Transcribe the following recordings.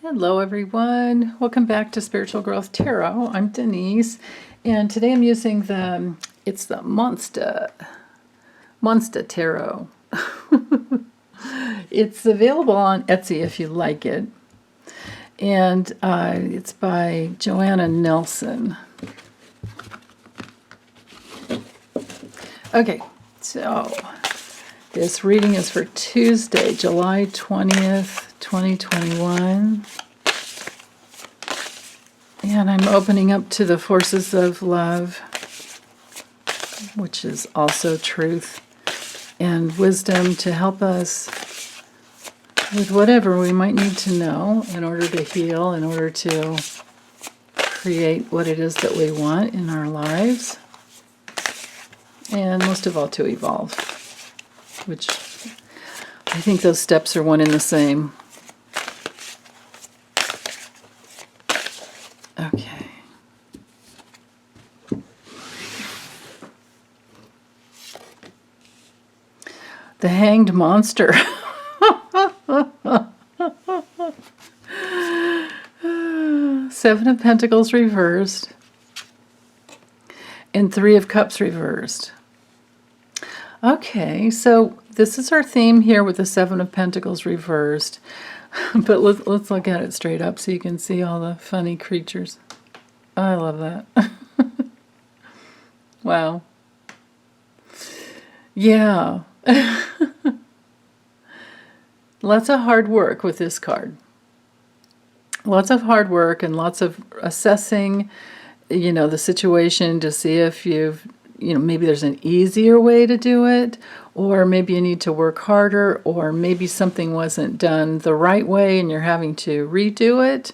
Hello everyone, welcome back to Spiritual Growth Tarot. I'm Denise, and today I'm using it's the Monster Tarot. It's available on Etsy if you like it, and it's by Joanna Nelson. Okay, so this reading is for Tuesday, July 20th, 2021. And I'm opening up to the forces of love, which is also truth, and wisdom to help us with whatever we might need to know in order to heal, in order to create what it is that we want in our lives, and most of all to evolve, which I think those steps are one and the same. Okay. The Hanged Monster. Seven of Pentacles reversed. And Three of Cups reversed. Okay, so this is our theme here with the Seven of Pentacles reversed. But let's look at it straight up so you can see all the funny creatures. I love that. Wow. Yeah. Lots of hard work with this card. Lots of hard work and lots of assessing, the situation to see if maybe there's an easier way to do it, or maybe you need to work harder, or maybe something wasn't done the right way and you're having to redo it,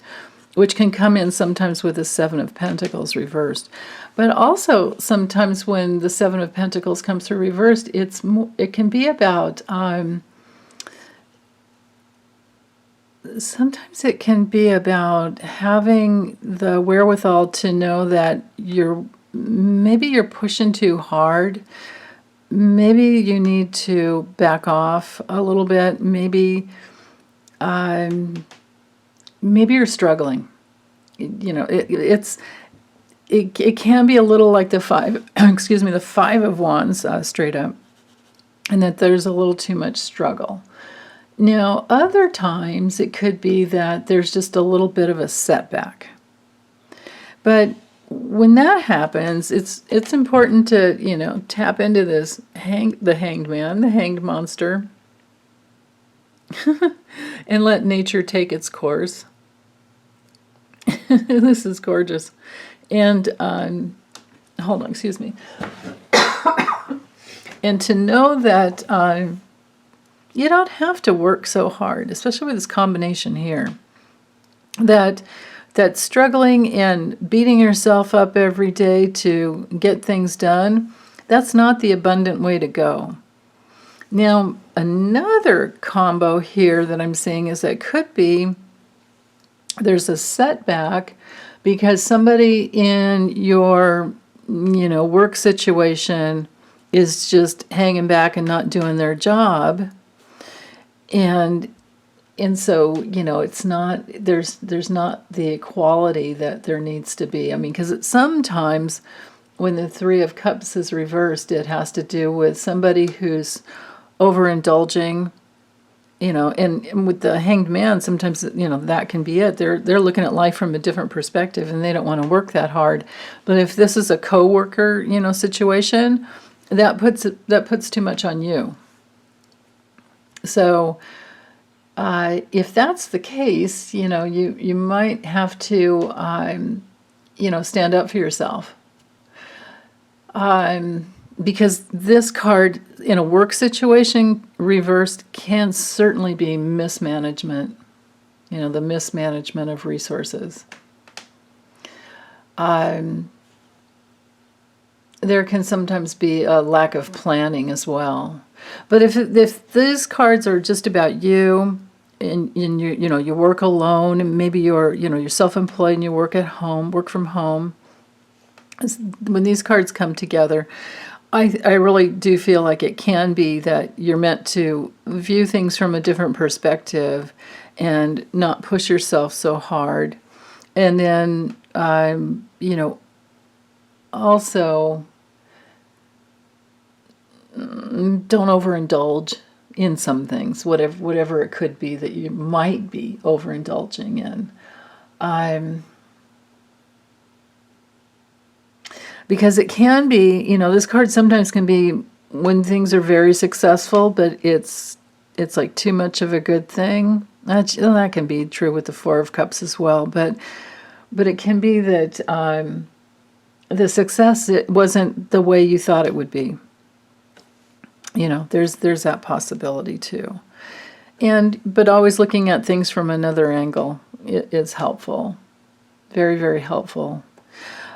which can come in sometimes with the Seven of Pentacles reversed. But also sometimes when the Seven of Pentacles comes through reversed, it can be about, sometimes it can be about having the wherewithal to know that maybe you're pushing too hard. Maybe you need to back off a little bit. Maybe you're struggling. It can be a little like the the Five of Wands straight up, and that there's a little too much struggle. Now, other times it could be that there's just a little bit of a setback. But when that happens, it's important to, tap into this the hanged man, the hanged monster, and let nature take its course. This is gorgeous. And, hold on, excuse me. And to know that you don't have to work so hard, especially with this combination here. That struggling and beating yourself up every day to get things done, that's not the abundant way to go. Now, another combo here that I'm seeing is that could be there's a setback because somebody in your, work situation is just hanging back and not doing their job. And so, it's not, there's not the equality that there needs to be. I mean, because sometimes when the Three of Cups is reversed, it has to do with somebody who's overindulging, and with the Hanged Man, sometimes, that can be it. They're looking at life from a different perspective and they don't want to work that hard. But if this is a coworker, situation, that puts too much on you. So, if that's the case, you might have to, stand up for yourself. Because this card in a work situation reversed can certainly be mismanagement, the mismanagement of resources. There can sometimes be a lack of planning as well. But if these cards are just about you, and you work alone, and maybe you're self-employed and you work from home. When these cards come together, I really do feel like it can be that you're meant to view things from a different perspective and not push yourself so hard. And then, also don't overindulge in some things, whatever it could be that you might be overindulging in. Because it can be, this card sometimes can be when things are very successful, but it's like too much of a good thing. That can be true with the Four of Cups as well, but it can be that the success, it wasn't the way you thought it would be. There's that possibility too. But always looking at things from another angle is helpful. Very, very helpful.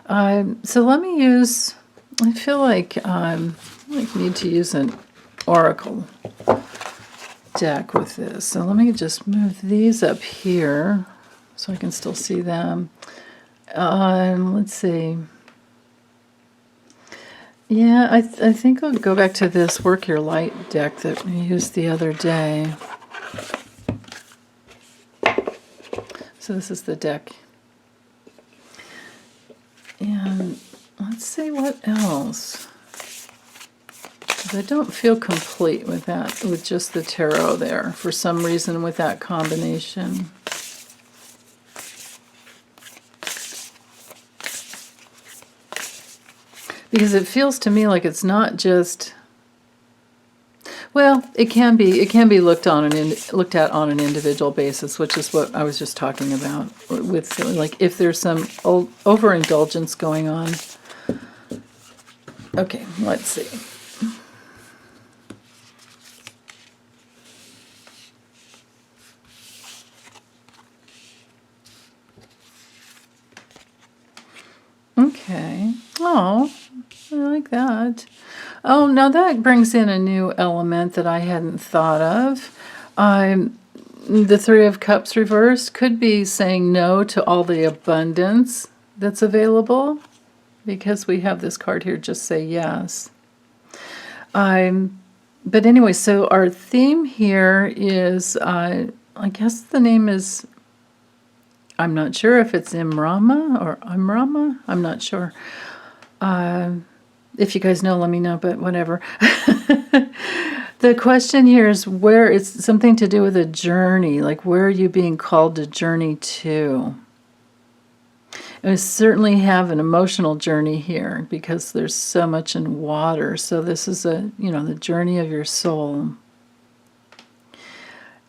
So let me use, I feel like I need to use an oracle deck with this. So let me just move these up here so I can still see them. Let's see. Yeah, I think I'll go back to this Work Your Light deck that we used the other day. So this is the deck. And let's see what else. 'Cause I don't feel complete with that, with just the tarot there, for some reason with that combination. Because it feels to me like it's not just, well, it can be looked at on an individual basis, which is what I was just talking about, with like if there's some overindulgence going on. Okay, let's see. Okay. Oh, I like that. Oh, now that brings in a new element that I hadn't thought of. The Three of Cups reversed could be saying no to all the abundance that's available, because we have this card here, just say yes. But anyway, so our theme here is, I guess the name is, I'm not sure if it's Imrama or Imrama. I'm not sure. If you guys know, let me know, but whatever. The question here is where it's something to do with a journey, like where are you being called to journey to? And we certainly have an emotional journey here because there's so much in water. So this is the journey of your soul.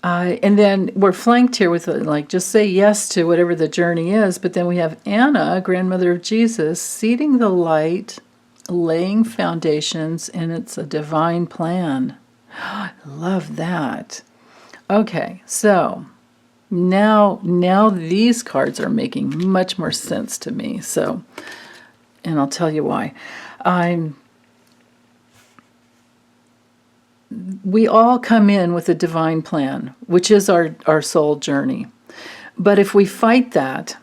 And then we're flanked here with just say yes to whatever the journey is. But then we have Anna, grandmother of Jesus, seeding the light, laying foundations, and it's a divine plan. I love that. Okay, so now these cards are making much more sense to me. So, and I'll tell you why. We all come in with a divine plan, which is our soul journey. But if we fight that,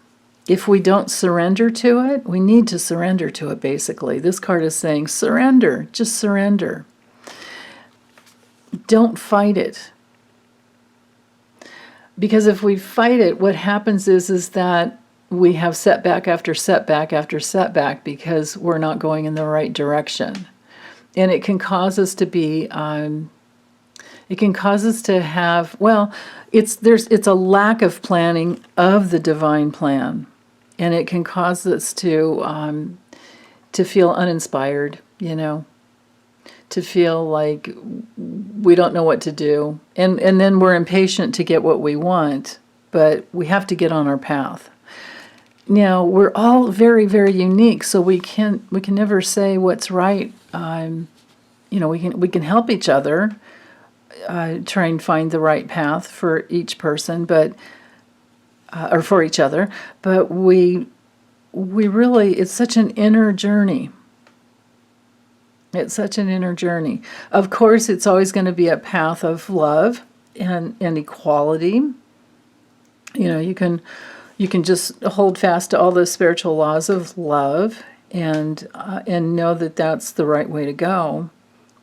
if we don't surrender to it, we need to surrender to it, basically. This card is saying, surrender, just surrender. Don't fight it. Because if we fight it, what happens is that we have setback after setback after setback because we're not going in the right direction. And it can cause us to be, it can cause us to have, well, it's a lack of planning of the divine plan. And it can cause us to feel uninspired, to feel like we don't know what to do. And then we're impatient to get what we want, but we have to get on our path. Now, we're all very, very unique, so we can never say what's right. We can help each other try and find the right path for each person, but or for each other. But we really, it's such an inner journey. It's such an inner journey. Of course, it's always going to be a path of love and equality. You can just hold fast to all the spiritual laws of love and know that that's the right way to go.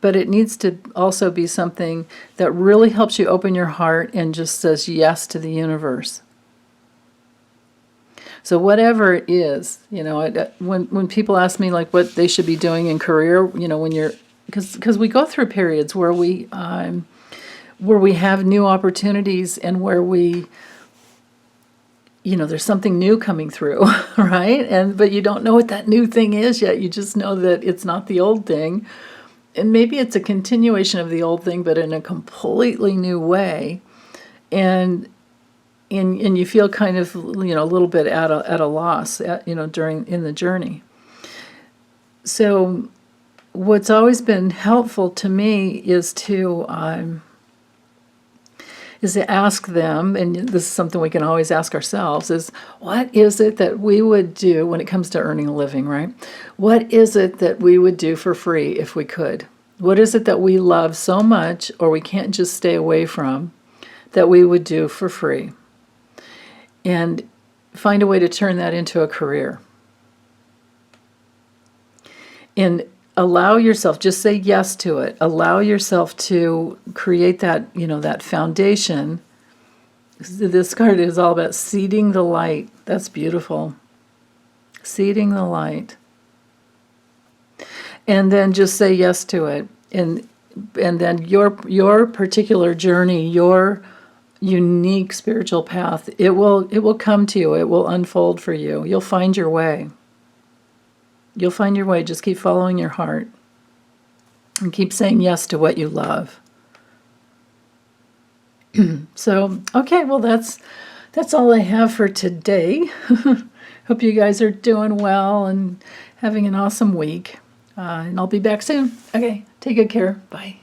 but it needs to also be something that really helps you open your heart and just says yes to the universe. So whatever it is, when people ask me like what they should be doing in career, when you're, because we go through periods where we have new opportunities and where we, there's something new coming through, right? But you don't know what that new thing is yet. You just know that it's not the old thing. And maybe it's a continuation of the old thing, but in a completely new way. And you feel kind of, a little bit at a loss, in the journey. So what's always been helpful to me is to ask them, and this is something we can always ask ourselves, is what is it that we would do when it comes to earning a living, right? What is it that we would do for free if we could? What is it that we love so much, or we can't just stay away from, that we would do for free? And find a way to turn that into a career. And allow yourself, just say yes to it. Allow yourself to create that, that foundation. This card is all about seeding the light. That's beautiful. Seeding the light. And then just say yes to it. And then your particular journey, your unique spiritual path, it will come to you. It will unfold for you. You'll find your way. You'll find your way. Just keep following your heart and keep saying yes to what you love. So, okay, well, that's all I have for today. Hope you guys are doing well and having an awesome week. And I'll be back soon. Okay, take good care. Bye.